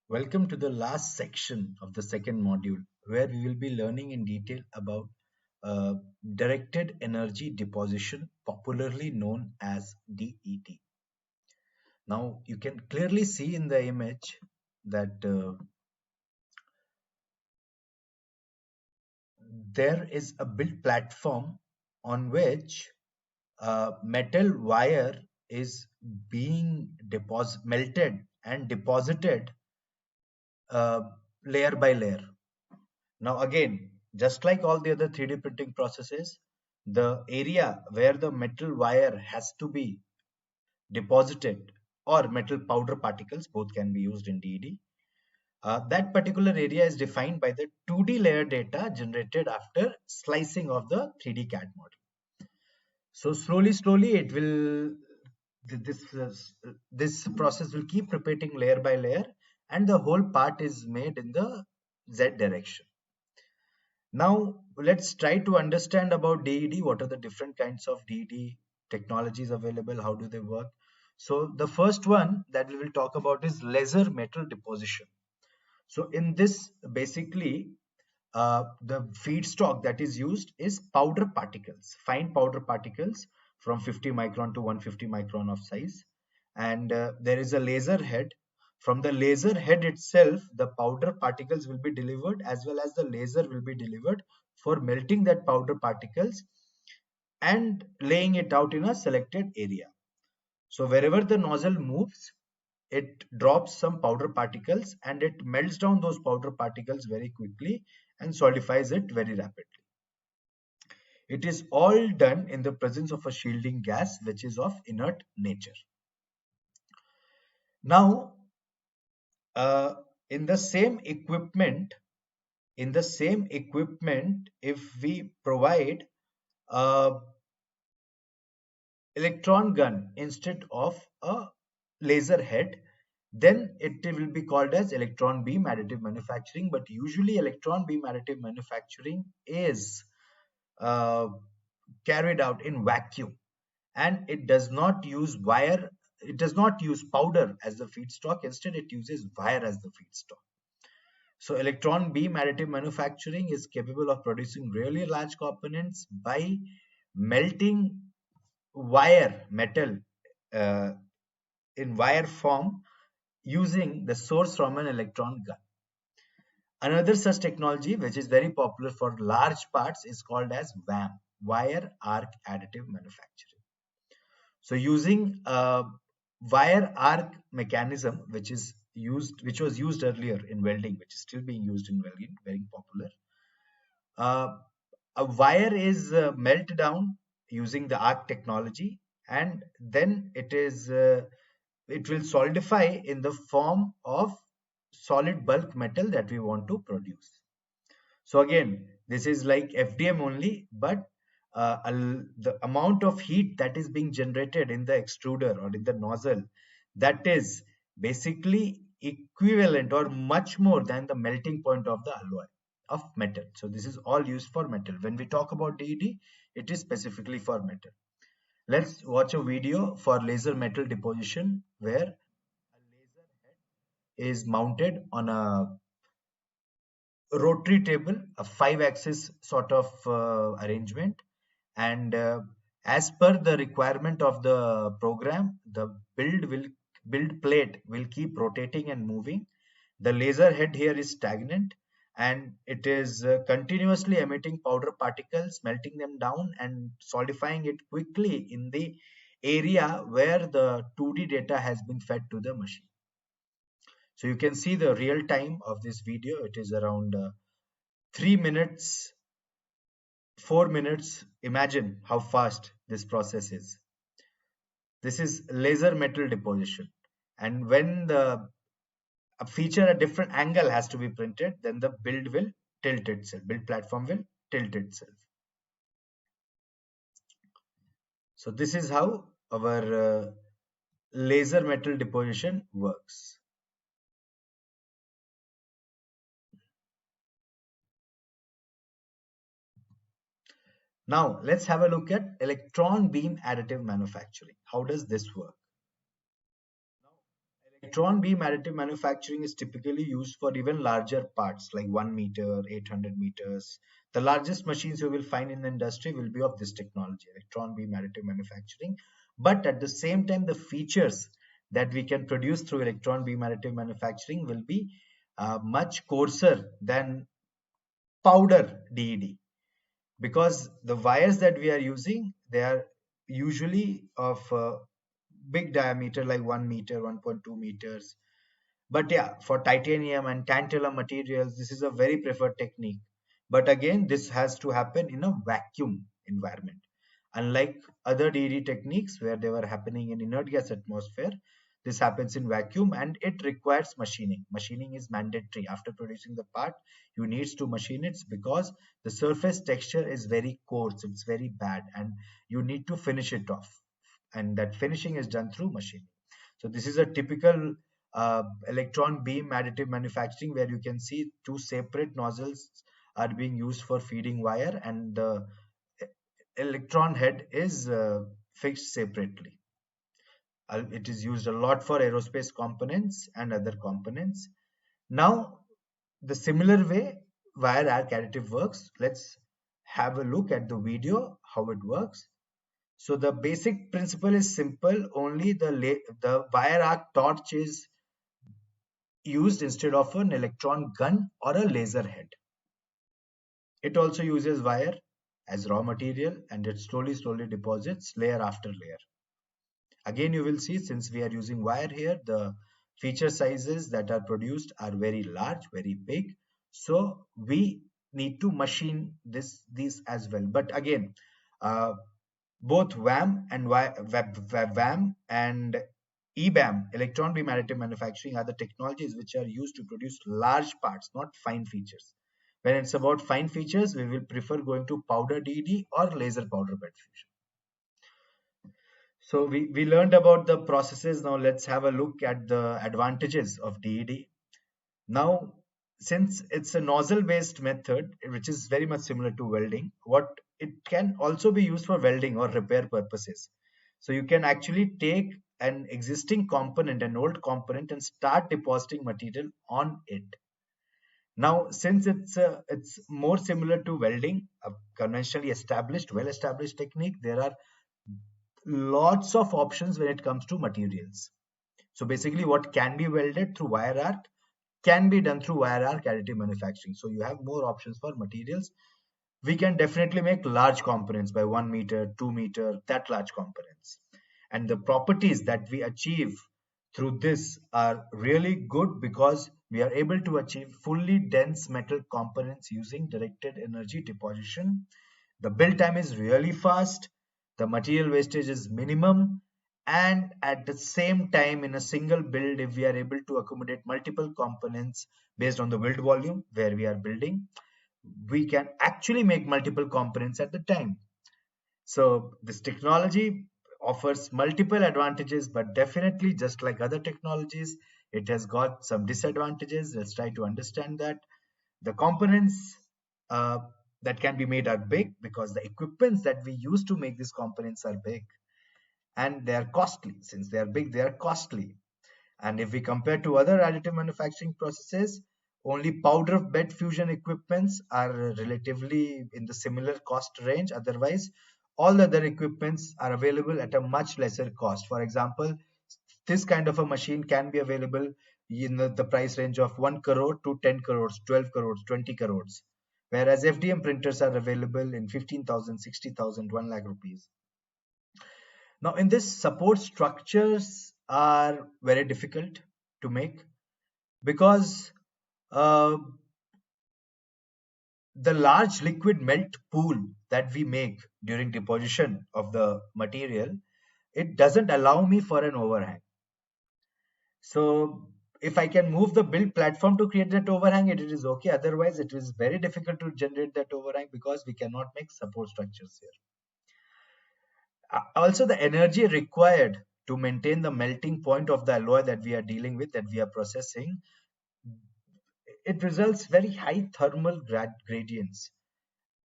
Welcome to the last section of the second module, where we will be learning in detail about uh, directed energy deposition, popularly known as DED. Now, you can clearly see in the image that there is a built platform on which metal wire is being melted and deposited uh, layer by layer. Now again, just like all the other 3D printing processes, the area where the metal wire has to be deposited or metal powder particles, both can be used in DED, that particular area is defined by the 2D layer data generated after slicing of the 3D CAD model. So slowly, it will this process will keep repeating layer by layer, and the whole part is made in the Z direction. Now let's try to understand about DED. What are the different kinds of DED technologies available? How do they work? So the first one that we will talk about is laser metal deposition. So in this, basically, the feedstock that is used is powder particles, fine powder particles from 50 micron to 150 micron of size. And there is a laser head. From the laser head itself, the powder particles will be delivered, as well as the laser will be delivered for melting that powder particles and laying it out in a selected area. So wherever the nozzle moves, it drops some powder particles and it melts down those powder particles very quickly and solidifies it very rapidly. It is all done in the presence of a shielding gas which is of inert nature. Now, uh, in the same equipment, if we provide a electron gun instead of a laser head, then it will be called as electron beam additive manufacturing. But usually electron beam additive manufacturing is uh, carried out in vacuum, and it does not use wire, it does not use powder as the feedstock. Instead, it uses wire as the feedstock. So electron beam additive manufacturing is capable of producing really large components by melting wire metal uh, in wire form using the source from an electron gun. Another such technology which is very popular for large parts is called as WAM, wire arc additive manufacturing. So using a wire arc mechanism, which was used earlier in welding, which is still being used in welding, very popular. Uh, a wire is melted down using the arc technology, and then it will solidify in the form of solid bulk metal that we want to produce. So again, this is like FDM only, but the amount of heat that is being generated in the extruder or in the nozzle, that is basically equivalent or much more than the melting point of the alloy of metal. So this is all used for metal. When we talk about DED, it is specifically for metal. Let's watch a video for laser metal deposition where a laser head is mounted on a rotary table, a 5-axis sort of arrangement, and as per the requirement of the program, the build plate will keep rotating and moving. The laser head here is stagnant, and it is continuously emitting powder particles, melting them down and solidifying it quickly in the area where the 2D data has been fed to the machine. So you can see the real time of this video. It is around 3 minutes, 4 minutes. Imagine how fast this process is. This is laser metal deposition. And when the a feature a different angle has to be printed, then the build will tilt itself. Build platform will tilt itself. So this is how our laser metal deposition works. Now let's have a look at electron beam additive manufacturing. How does this work? electron beam additive manufacturing is typically used for even larger parts like 1 meter, 800 meters. The largest machines you will find in the industry will be of this technology, electron beam additive manufacturing. But at the same time, the features that we can produce through electron beam additive manufacturing will be much coarser than powder DED, because the wires that we are using, they are usually of big diameter like 1 meter, 1.2 meters. But yeah, for titanium and tantalum materials, this is a very preferred technique. But again, this has to happen in a vacuum environment. Unlike other DD techniques where they were happening in inert gas atmosphere, this happens in vacuum and it requires machining. Machining is mandatory. After producing the part, you need to machine it because the surface texture is very coarse, it's very bad, and you need to finish it off. And that finishing is done through machining. So this is a typical electron beam additive manufacturing where you can see two separate nozzles are being used for feeding wire, and the electron head is fixed separately. It is used a lot for aerospace components and other components. Now, the similar way wire arc additive works, let's have a look at the video how it works. So the basic principle is simple, only the wire arc torch is used instead of an electron gun or a laser head. It also uses wire as raw material and it slowly deposits layer after layer. Again, you will see, since we are using wire here, the feature sizes that are produced are very large, very big. So we need to machine these as well. But again, both WAM and WAM and EBAM, electron beam additive manufacturing, are the technologies which are used to produce large parts, not fine features. When it's about fine features, we will prefer going to powder DD or laser powder bed fusion. So we learned about the processes. Now let's have a look at the advantages of DED. Now, since it's a nozzle-based method, which is very much similar to welding, what it can also be used for welding or repair purposes. So you can actually take an existing component, an old component, and start depositing material on it. Now, since it's more similar to welding, a conventionally established, well-established technique, there are lots of options when it comes to materials. So basically, what can be welded through wire arc can be done through wire arc additive manufacturing. So you have more options for materials. We can definitely make large components by 1 meter, 2 meter, that large components. And the properties that we achieve through this are really good because we are able to achieve fully dense metal components using directed energy deposition. The build time is really fast, the material wastage is minimum, and at the same time, in a single build, if we are able to accommodate multiple components based on the build volume where we are building, we can actually make multiple components at the time. So this technology offers multiple advantages, but definitely, just like other technologies, it has got some disadvantages. Let's try to understand that. The components uh, that can be made are big because the equipments that we use to make these components are big, and they are costly. Since they are big, they are costly. And if we compare to other additive manufacturing processes, only powder bed fusion equipments are relatively in the similar cost range. Otherwise, all the other equipments are available at a much lesser cost. For example, this kind of a machine can be available in the price range of 1 crore to 10 crores, 12 crores, 20 crores. Whereas FDM printers are available in 15,000, 60,000, 1 lakh rupees. Now, in this, support structures are very difficult to make because uh, the large liquid melt pool that we make during deposition of the material, it doesn't allow me for an overhang. So if I can move the build platform to create that overhang, it is okay. Otherwise, it is very difficult to generate that overhang because we cannot make support structures here. Also, the energy required to maintain the melting point of the alloy that we are dealing with, that we are processing, it results very high thermal gradients.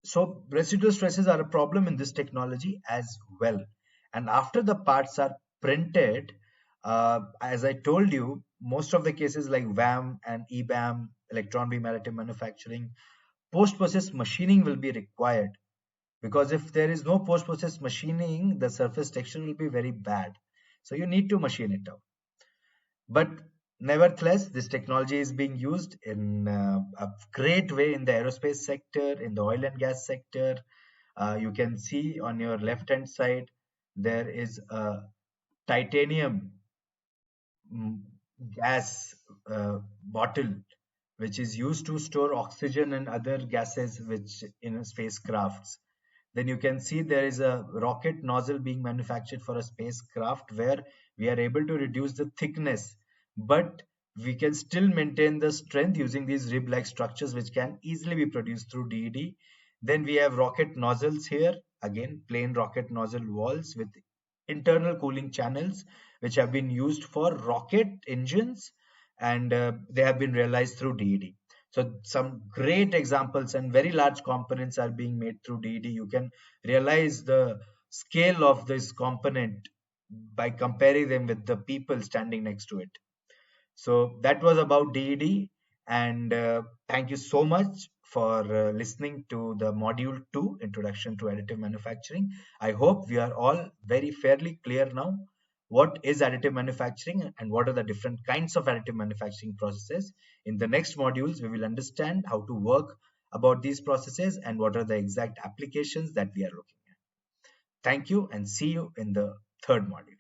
So residual stresses are a problem in this technology as well. And after the parts are printed, As I told you, most of the cases like VAM and EBAM, electron beam additive manufacturing, post-process machining will be required, because if there is no post-process machining, the surface texture will be very bad. So you need to machine it out. But nevertheless, this technology is being used in a great way in the aerospace sector, in the oil and gas sector. You can see on your left hand side, there is a titanium mm, gas bottle which is used to store oxygen and other gases which in spacecrafts. Then you can see there is a rocket nozzle being manufactured for a spacecraft where we are able to reduce the thickness, but we can still maintain the strength using these rib-like structures which can easily be produced through DED. Then we have rocket nozzles here, again plain rocket nozzle walls with internal cooling channels which have been used for rocket engines, and they have been realized through DED. So some great examples and very large components are being made through DED. You can realize the scale of this component by comparing them with the people standing next to it. So that was about DED, and thank you so much for listening to the module 2, Introduction to Additive Manufacturing. I hope we are all very fairly clear now what is additive manufacturing and what are the different kinds of additive manufacturing processes. In the next modules, we will understand how to work about these processes and what are the exact applications that we are looking at. Thank you and see you in the third module.